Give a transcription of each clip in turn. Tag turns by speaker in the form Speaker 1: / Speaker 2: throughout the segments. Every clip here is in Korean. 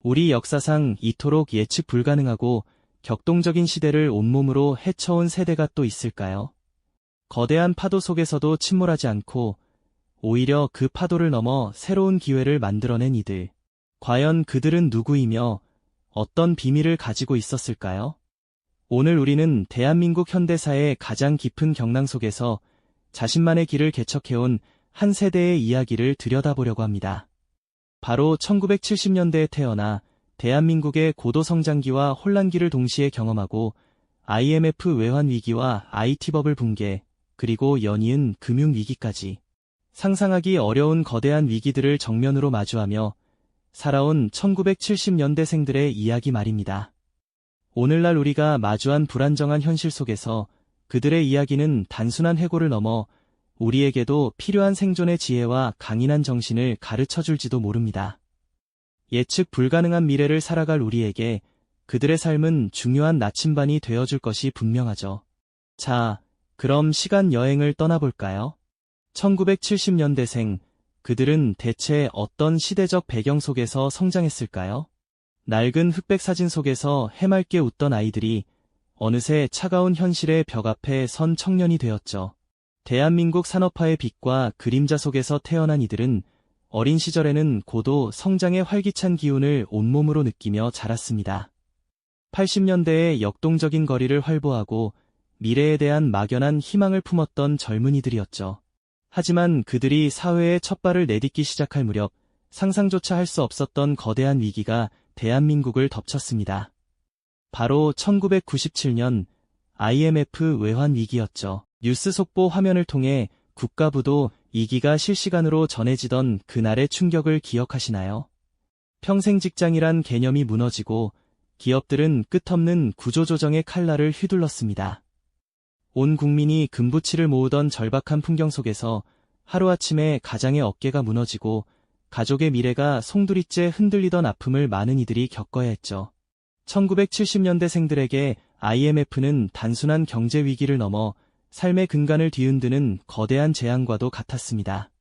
Speaker 1: 우리 역사상 이토록 예측 불가능하고 격동적인 시대를 온몸으로 헤쳐온 세대가 또 있을까요? 거대한 파도 속에서도 침몰하지 않고 오히려 그 파도를 넘어 새로운 기회를 만들어낸 이들. 과연 그들은 누구이며 어떤 비밀을 가지고 있었을까요? 오늘 우리는 대한민국 현대사의 가장 깊은 경랑 속에서 자신만의 길을 개척해온 한 세대의 이야기를 들여다보려고 합니다. 바로 1970년대에 태어나 대한민국의 고도 성장기와 혼란기를 동시에 경험하고 IMF 외환위기와 IT버블 붕괴, 그리고 연이은 금융위기까지 상상하기 어려운 거대한 위기들을 정면으로 마주하며 살아온 1970년대생들의 이야기 말입니다. 오늘날 우리가 마주한 불안정한 현실 속에서 그들의 이야기는 단순한 해고를 넘어 우리에게도 필요한 생존의 지혜와 강인한 정신을 가르쳐줄지도 모릅니다. 예측 불가능한 미래를 살아갈 우리에게 그들의 삶은 중요한 나침반이 되어줄 것이 분명하죠. 자, 그럼 시간 여행을 떠나볼까요? 1970년대생, 그들은 대체 어떤 시대적 배경 속에서 성장했을까요? 낡은 흑백 사진 속에서 해맑게 웃던 아이들이 어느새 차가운 현실의 벽 앞에 선 청년이 되었죠. 대한민국 산업화의 빛과 그림자 속에서 태어난 이들은 어린 시절에는 고도 성장의 활기찬 기운을 온몸으로 느끼며 자랐습니다. 80년대의 역동적인 거리를 활보하고 미래에 대한 막연한 희망을 품었던 젊은이들이었죠. 하지만 그들이 사회에 첫 발을 내딛기 시작할 무렵 상상조차 할 수 없었던 거대한 위기가 대한민국을 덮쳤습니다. 바로 1997년 IMF 외환위기였죠. 뉴스 속보 화면을 통해 국가부도 이기가 실시간으로 전해지던 그날의 충격을 기억하시나요? 평생 직장이란 개념이 무너지고 기업들은 끝없는 구조조정의 칼날을 휘둘렀습니다. 온 국민이 금부치를 모으던 절박한 풍경 속에서 하루아침에 가장의 어깨가 무너지고 가족의 미래가 송두리째 흔들리던 아픔을 많은 이들이 겪어야 했죠. 1970년대생들에게 IMF는 단순한 경제 위기를 넘어 삶의 근간을 뒤흔드는 거대한 재앙과도 같았습니다.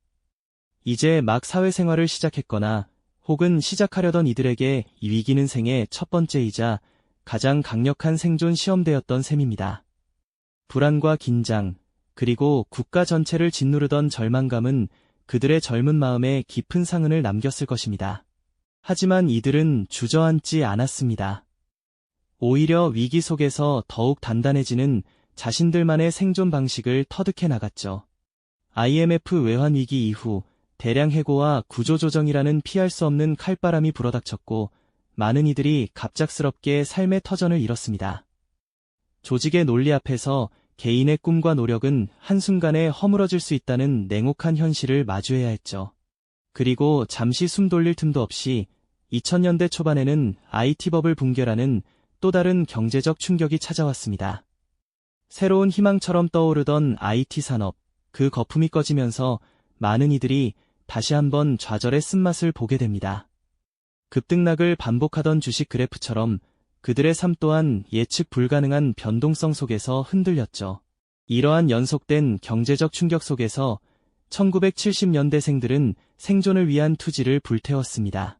Speaker 1: 이제 막 사회생활을 시작했거나 혹은 시작하려던 이들에게 이 위기는 생애 첫 번째이자 가장 강력한 생존 시험대였던 셈입니다. 불안과 긴장, 그리고 국가 전체를 짓누르던 절망감은 그들의 젊은 마음에 깊은 상흔을 남겼을 것입니다. 하지만 이들은 주저앉지 않았습니다. 오히려 위기 속에서 더욱 단단해지는 자신들만의 생존 방식을 터득해 나갔죠. IMF 외환위기 이후 대량 해고와 구조조정이라는 피할 수 없는 칼바람이 불어닥쳤고 많은 이들이 갑작스럽게 삶의 터전을 잃었습니다. 조직의 논리 앞에서 개인의 꿈과 노력은 한순간에 허물어질 수 있다는 냉혹한 현실을 마주해야 했죠. 그리고 잠시 숨 돌릴 틈도 없이 2000년대 초반에는 IT버블 붕괴라는 또 다른 경제적 충격이 찾아왔습니다. 새로운 희망처럼 떠오르던 IT 산업, 그 거품이 꺼지면서 많은 이들이 다시 한번 좌절의 쓴맛을 보게 됩니다. 급등락을 반복하던 주식 그래프처럼 그들의 삶 또한 예측 불가능한 변동성 속에서 흔들렸죠. 이러한 연속된 경제적 충격 속에서 1970년대생들은 생존을 위한 투지를 불태웠습니다.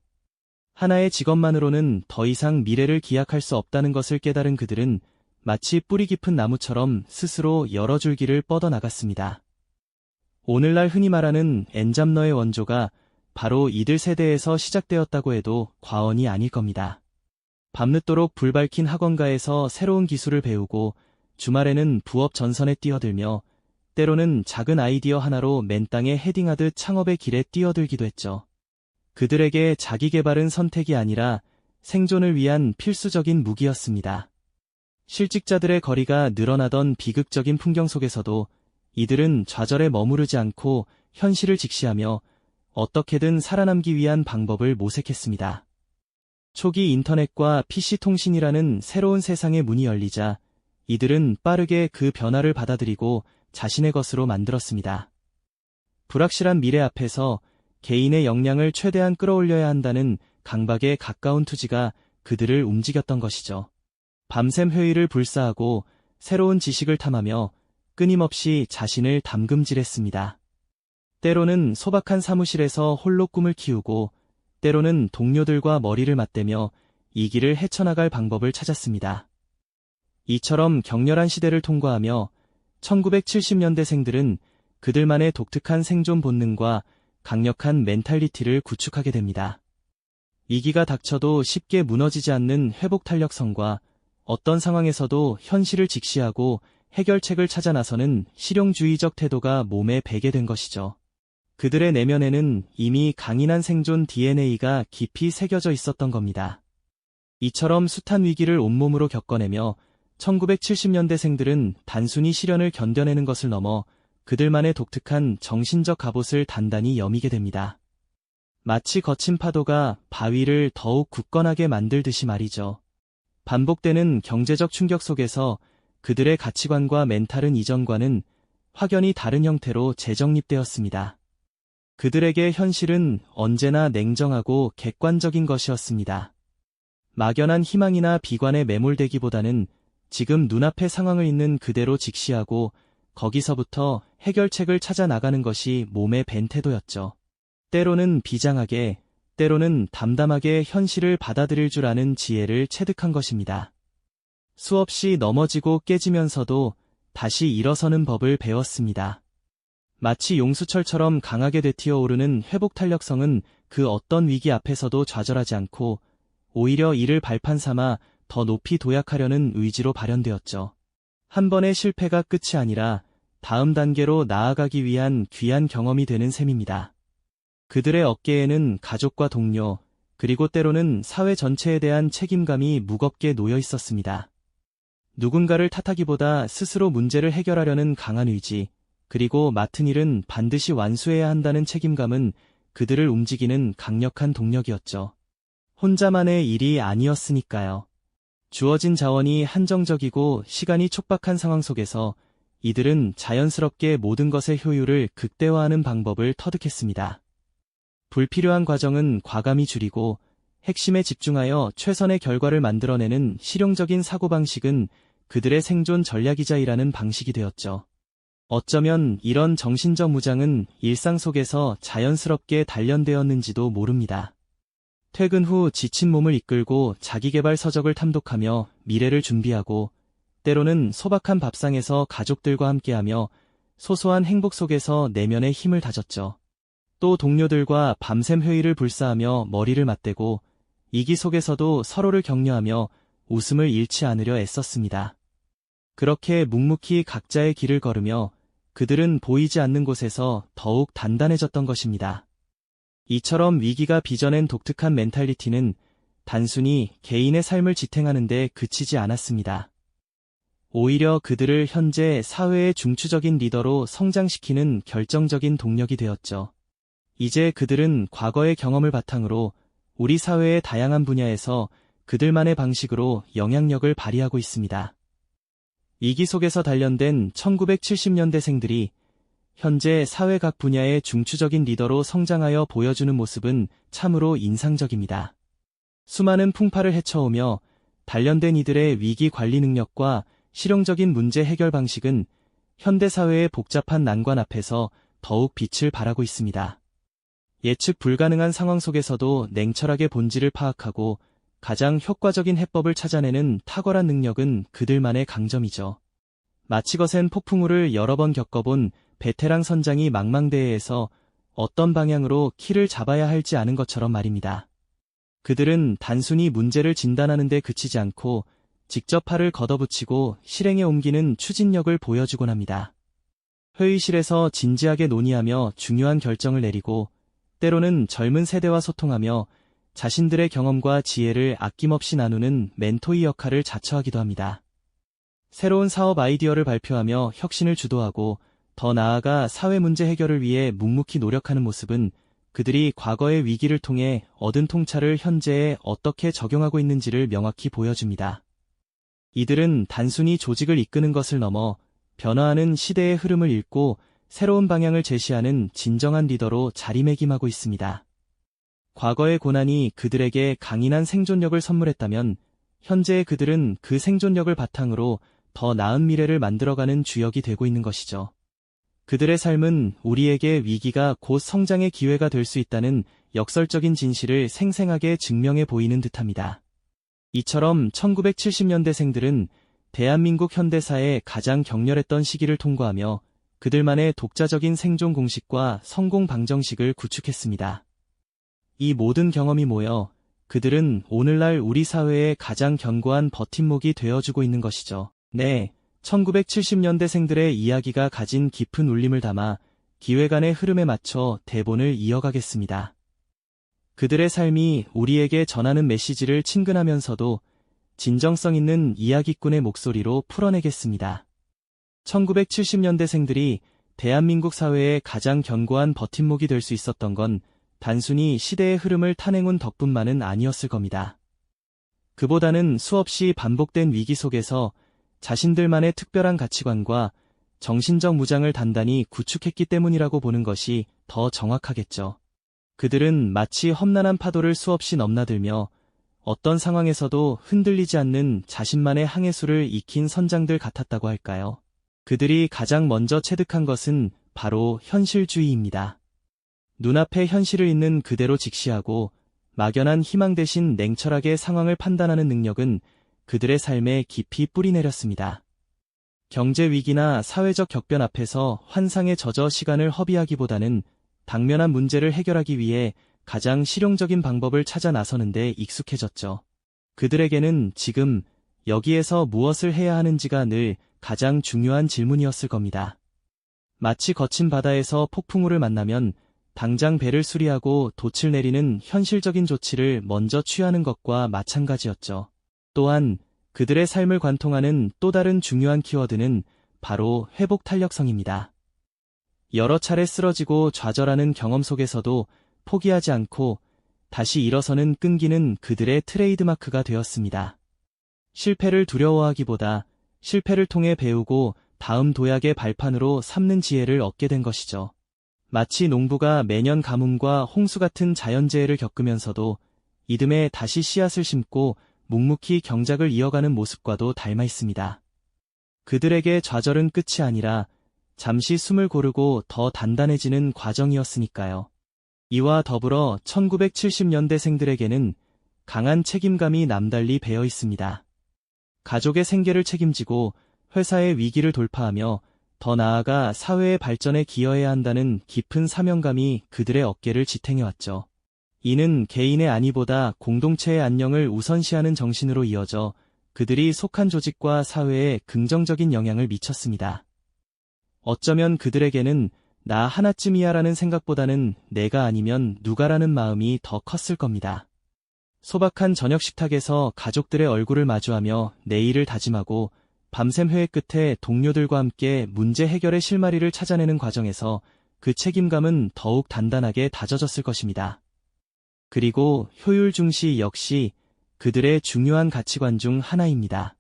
Speaker 1: 하나의 직업만으로는 더 이상 미래를 기약할 수 없다는 것을 깨달은 그들은 마치 뿌리 깊은 나무처럼 스스로 여러 줄기를 뻗어나갔습니다. 오늘날 흔히 말하는 엔잡러의 원조가 바로 이들 세대에서 시작되었다고 해도 과언이 아닐 겁니다. 밤늦도록 불밝힌 학원가에서 새로운 기술을 배우고 주말에는 부업 전선에 뛰어들며 때로는 작은 아이디어 하나로 맨 땅에 헤딩하듯 창업의 길에 뛰어들기도 했죠. 그들에게 자기개발은 선택이 아니라 생존을 위한 필수적인 무기였습니다. 실직자들의 거리가 늘어나던 비극적인 풍경 속에서도 이들은 좌절에 머무르지 않고 현실을 직시하며 어떻게든 살아남기 위한 방법을 모색했습니다. 초기 인터넷과 PC통신이라는 새로운 세상의 문이 열리자 이들은 빠르게 그 변화를 받아들이고 자신의 것으로 만들었습니다. 불확실한 미래 앞에서 개인의 역량을 최대한 끌어올려야 한다는 강박에 가까운 투지가 그들을 움직였던 것이죠. 밤샘 회의를 불사하고 새로운 지식을 탐하며 끊임없이 자신을 담금질했습니다. 때로는 소박한 사무실에서 홀로 꿈을 키우고 때로는 동료들과 머리를 맞대며 이 길을 헤쳐나갈 방법을 찾았습니다. 이처럼 격렬한 시대를 통과하며 1970년대생들은 그들만의 독특한 생존 본능과 강력한 멘탈리티를 구축하게 됩니다. 위기가 닥쳐도 쉽게 무너지지 않는 회복 탄력성과 어떤 상황에서도 현실을 직시하고 해결책을 찾아 나서는 실용주의적 태도가 몸에 배게 된 것이죠. 그들의 내면에는 이미 강인한 생존 DNA가 깊이 새겨져 있었던 겁니다. 이처럼 숱한 위기를 온몸으로 겪어내며 1970년대생들은 단순히 시련을 견뎌내는 것을 넘어 그들만의 독특한 정신적 갑옷을 단단히 여미게 됩니다. 마치 거친 파도가 바위를 더욱 굳건하게 만들듯이 말이죠. 반복되는 경제적 충격 속에서 그들의 가치관과 멘탈은 이전과는 확연히 다른 형태로 재정립되었습니다. 그들에게 현실은 언제나 냉정하고 객관적인 것이었습니다. 막연한 희망이나 비관에 매몰되기보다는 지금 눈앞의 상황을 있는 그대로 직시하고 거기서부터 해결책을 찾아 나가는 것이 몸에 밴 태도였죠. 때로는 비장하게, 때로는 담담하게 현실을 받아들일 줄 아는 지혜를 체득한 것입니다. 수없이 넘어지고 깨지면서도 다시 일어서는 법을 배웠습니다. 마치 용수철처럼 강하게 되튀어오르는 회복 탄력성은 그 어떤 위기 앞에서도 좌절하지 않고 오히려 이를 발판 삼아 더 높이 도약하려는 의지로 발현되었죠. 한 번의 실패가 끝이 아니라 다음 단계로 나아가기 위한 귀한 경험이 되는 셈입니다. 그들의 어깨에는 가족과 동료, 그리고 때로는 사회 전체에 대한 책임감이 무겁게 놓여 있었습니다. 누군가를 탓하기보다 스스로 문제를 해결하려는 강한 의지, 그리고 맡은 일은 반드시 완수해야 한다는 책임감은 그들을 움직이는 강력한 동력이었죠. 혼자만의 일이 아니었으니까요. 주어진 자원이 한정적이고 시간이 촉박한 상황 속에서 이들은 자연스럽게 모든 것의 효율을 극대화하는 방법을 터득했습니다. 불필요한 과정은 과감히 줄이고 핵심에 집중하여 최선의 결과를 만들어내는 실용적인 사고방식은 그들의 생존 전략이자이라는 방식이 되었죠. 어쩌면 이런 정신적 무장은 일상 속에서 자연스럽게 단련되었는지도 모릅니다. 퇴근 후 지친 몸을 이끌고 자기계발 서적을 탐독하며 미래를 준비하고 때로는 소박한 밥상에서 가족들과 함께하며 소소한 행복 속에서 내면의 힘을 다졌죠. 또 동료들과 밤샘 회의를 불사하며 머리를 맞대고 위기 속에서도 서로를 격려하며 웃음을 잃지 않으려 애썼습니다. 그렇게 묵묵히 각자의 길을 걸으며 그들은 보이지 않는 곳에서 더욱 단단해졌던 것입니다. 이처럼 위기가 빚어낸 독특한 멘탈리티는 단순히 개인의 삶을 지탱하는 데 그치지 않았습니다. 오히려 그들을 현재 사회의 중추적인 리더로 성장시키는 결정적인 동력이 되었죠. 이제 그들은 과거의 경험을 바탕으로 우리 사회의 다양한 분야에서 그들만의 방식으로 영향력을 발휘하고 있습니다. 위기 속에서 단련된 1970년대생들이 현재 사회 각 분야의 중추적인 리더로 성장하여 보여주는 모습은 참으로 인상적입니다. 수많은 풍파를 헤쳐오며 단련된 이들의 위기 관리 능력과 실용적인 문제 해결 방식은 현대사회의 복잡한 난관 앞에서 더욱 빛을 발하고 있습니다. 예측 불가능한 상황 속에서도 냉철하게 본질을 파악하고 가장 효과적인 해법을 찾아내는 탁월한 능력은 그들만의 강점이죠. 마치 거센 폭풍우를 여러 번 겪어본 베테랑 선장이 망망대해에서 어떤 방향으로 키를 잡아야 할지 아는 것처럼 말입니다. 그들은 단순히 문제를 진단하는 데 그치지 않고 직접 팔을 걷어붙이고 실행에 옮기는 추진력을 보여주곤 합니다. 회의실에서 진지하게 논의하며 중요한 결정을 내리고 때로는 젊은 세대와 소통하며 자신들의 경험과 지혜를 아낌없이 나누는 멘토의 역할을 자처하기도 합니다. 새로운 사업 아이디어를 발표하며 혁신을 주도하고 더 나아가 사회 문제 해결을 위해 묵묵히 노력하는 모습은 그들이 과거의 위기를 통해 얻은 통찰을 현재에 어떻게 적용하고 있는지를 명확히 보여줍니다. 이들은 단순히 조직을 이끄는 것을 넘어 변화하는 시대의 흐름을 읽고 새로운 방향을 제시하는 진정한 리더로 자리매김하고 있습니다. 과거의 고난이 그들에게 강인한 생존력을 선물했다면 현재의 그들은 그 생존력을 바탕으로 더 나은 미래를 만들어가는 주역이 되고 있는 것이죠. 그들의 삶은 우리에게 위기가 곧 성장의 기회가 될 수 있다는 역설적인 진실을 생생하게 증명해 보이는 듯합니다. 이처럼 1970년대생들은 대한민국 현대사의 가장 격렬했던 시기를 통과하며 그들만의 독자적인 생존 공식과 성공 방정식을 구축했습니다. 이 모든 경험이 모여 그들은 오늘날 우리 사회의 가장 견고한 버팀목이 되어주고 있는 것이죠. 네, 1970년대생들의 이야기가 가진 깊은 울림을 담아 기획안의 흐름에 맞춰 대본을 이어가겠습니다. 그들의 삶이 우리에게 전하는 메시지를 친근하면서도 진정성 있는 이야기꾼의 목소리로 풀어내겠습니다. 1970년대생들이 대한민국 사회의 가장 견고한 버팀목이 될 수 있었던 건 단순히 시대의 흐름을 타내온 덕분만은 아니었을 겁니다. 그보다는 수없이 반복된 위기 속에서 자신들만의 특별한 가치관과 정신적 무장을 단단히 구축했기 때문이라고 보는 것이 더 정확하겠죠. 그들은 마치 험난한 파도를 수없이 넘나들며 어떤 상황에서도 흔들리지 않는 자신만의 항해수를 익힌 선장들 같았다고 할까요? 그들이 가장 먼저 체득한 것은 바로 현실주의입니다. 눈앞의 현실을 있는 그대로 직시하고 막연한 희망 대신 냉철하게 상황을 판단하는 능력은 그들의 삶에 깊이 뿌리내렸습니다. 경제 위기나 사회적 격변 앞에서 환상에 젖어 시간을 허비하기보다는 당면한 문제를 해결하기 위해 가장 실용적인 방법을 찾아 나서는 데 익숙해졌죠. 그들에게는 지금 여기에서 무엇을 해야 하는지가 늘 가장 중요한 질문이었을 겁니다. 마치 거친 바다에서 폭풍우를 만나면 당장 배를 수리하고 돛을 내리는 현실적인 조치를 먼저 취하는 것과 마찬가지였죠. 또한 그들의 삶을 관통하는 또 다른 중요한 키워드는 바로 회복 탄력성입니다. 여러 차례 쓰러지고 좌절하는 경험 속에서도 포기하지 않고 다시 일어서는 끈기는 그들의 트레이드마크가 되었습니다. 실패를 두려워하기보다 실패를 통해 배우고 다음 도약의 발판으로 삼는 지혜를 얻게 된 것이죠. 마치 농부가 매년 가뭄과 홍수 같은 자연재해를 겪으면서도 이듬해 다시 씨앗을 심고 묵묵히 경작을 이어가는 모습과도 닮아 있습니다. 그들에게 좌절은 끝이 아니라 잠시 숨을 고르고 더 단단해지는 과정이었으니까요. 이와 더불어 1970년대생들에게는 강한 책임감이 남달리 배어 있습니다. 가족의 생계를 책임지고 회사의 위기를 돌파하며 더 나아가 사회의 발전에 기여해야 한다는 깊은 사명감이 그들의 어깨를 지탱해왔죠. 이는 개인의 안위보다 공동체의 안녕을 우선시하는 정신으로 이어져 그들이 속한 조직과 사회에 긍정적인 영향을 미쳤습니다. 어쩌면 그들에게는 나 하나쯤이야라는 생각보다는 내가 아니면 누가라는 마음이 더 컸을 겁니다. 소박한 저녁 식탁에서 가족들의 얼굴을 마주하며 내일을 다짐하고 밤샘 회의 끝에 동료들과 함께 문제 해결의 실마리를 찾아내는 과정에서 그 책임감은 더욱 단단하게 다져졌을 것입니다. 그리고 효율 중시 역시 그들의 중요한 가치관 중 하나입니다.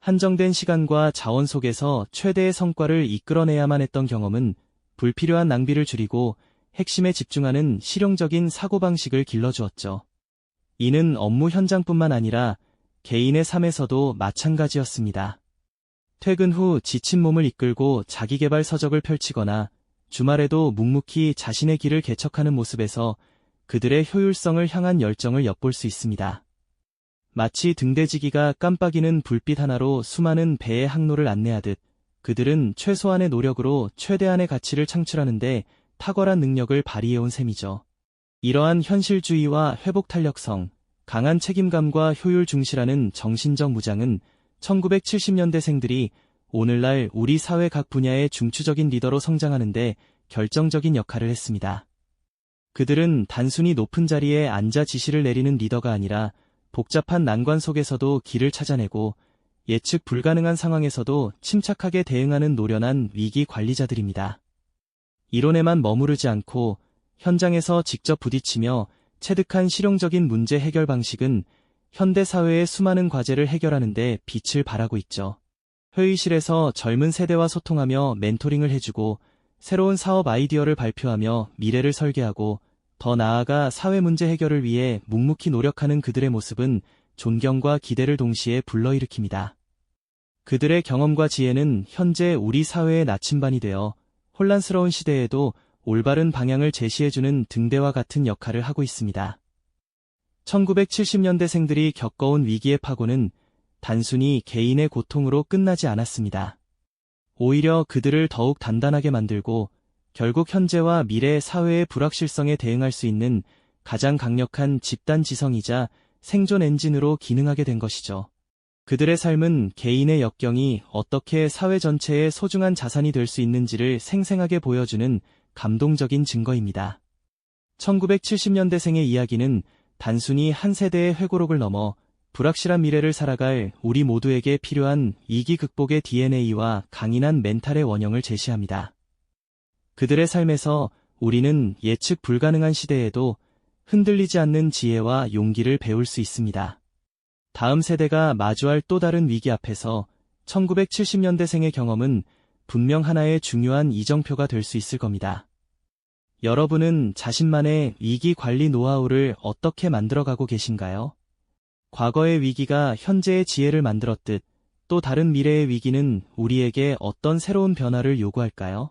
Speaker 1: 한정된 시간과 자원 속에서 최대의 성과를 이끌어내야만 했던 경험은 불필요한 낭비를 줄이고 핵심에 집중하는 실용적인 사고방식을 길러주었죠. 이는 업무 현장뿐만 아니라 개인의 삶에서도 마찬가지였습니다. 퇴근 후 지친 몸을 이끌고 자기계발 서적을 펼치거나 주말에도 묵묵히 자신의 길을 개척하는 모습에서 그들의 효율성을 향한 열정을 엿볼 수 있습니다. 마치 등대지기가 깜빡이는 불빛 하나로 수많은 배의 항로를 안내하듯 그들은 최소한의 노력으로 최대한의 가치를 창출하는데 탁월한 능력을 발휘해온 셈이죠. 이러한 현실주의와 회복 탄력성, 강한 책임감과 효율 중시라는 정신적 무장은 1970년대생들이 오늘날 우리 사회 각 분야의 중추적인 리더로 성장하는데 결정적인 역할을 했습니다. 그들은 단순히 높은 자리에 앉아 지시를 내리는 리더가 아니라 복잡한 난관 속에서도 길을 찾아내고 예측 불가능한 상황에서도 침착하게 대응하는 노련한 위기 관리자들입니다. 이론에만 머무르지 않고 현장에서 직접 부딪히며 체득한 실용적인 문제 해결 방식은 현대 사회의 수많은 과제를 해결하는 데 빛을 발하고 있죠. 회의실에서 젊은 세대와 소통하며 멘토링을 해주고 새로운 사업 아이디어를 발표하며 미래를 설계하고 더 나아가 사회 문제 해결을 위해 묵묵히 노력하는 그들의 모습은 존경과 기대를 동시에 불러일으킵니다. 그들의 경험과 지혜는 현재 우리 사회의 나침반이 되어 혼란스러운 시대에도 올바른 방향을 제시해주는 등대와 같은 역할을 하고 있습니다. 1970년대생들이 겪어온 위기의 파고는 단순히 개인의 고통으로 끝나지 않았습니다. 오히려 그들을 더욱 단단하게 만들고 결국 현재와 미래 사회의 불확실성에 대응할 수 있는 가장 강력한 집단 지성이자 생존 엔진으로 기능하게 된 것이죠. 그들의 삶은 개인의 역경이 어떻게 사회 전체의 소중한 자산이 될 수 있는지를 생생하게 보여주는 감동적인 증거입니다. 1970년대생의 이야기는 단순히 한 세대의 회고록을 넘어 불확실한 미래를 살아갈 우리 모두에게 필요한 위기 극복의 DNA와 강인한 멘탈의 원형을 제시합니다. 그들의 삶에서 우리는 예측 불가능한 시대에도 흔들리지 않는 지혜와 용기를 배울 수 있습니다. 다음 세대가 마주할 또 다른 위기 앞에서 1970년대생의 경험은 분명 하나의 중요한 이정표가 될 수 있을 겁니다. 여러분은 자신만의 위기 관리 노하우를 어떻게 만들어가고 계신가요? 과거의 위기가 현재의 지혜를 만들었듯 또 다른 미래의 위기는 우리에게 어떤 새로운 변화를 요구할까요?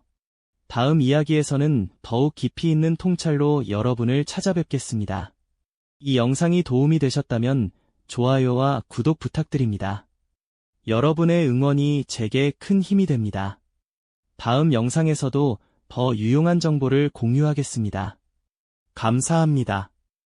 Speaker 1: 다음 이야기에서는 더욱 깊이 있는 통찰로 여러분을 찾아뵙겠습니다. 이 영상이 도움이 되셨다면 좋아요와 구독 부탁드립니다. 여러분의 응원이 제게 큰 힘이 됩니다. 다음 영상에서도 더 유용한 정보를 공유하겠습니다. 감사합니다.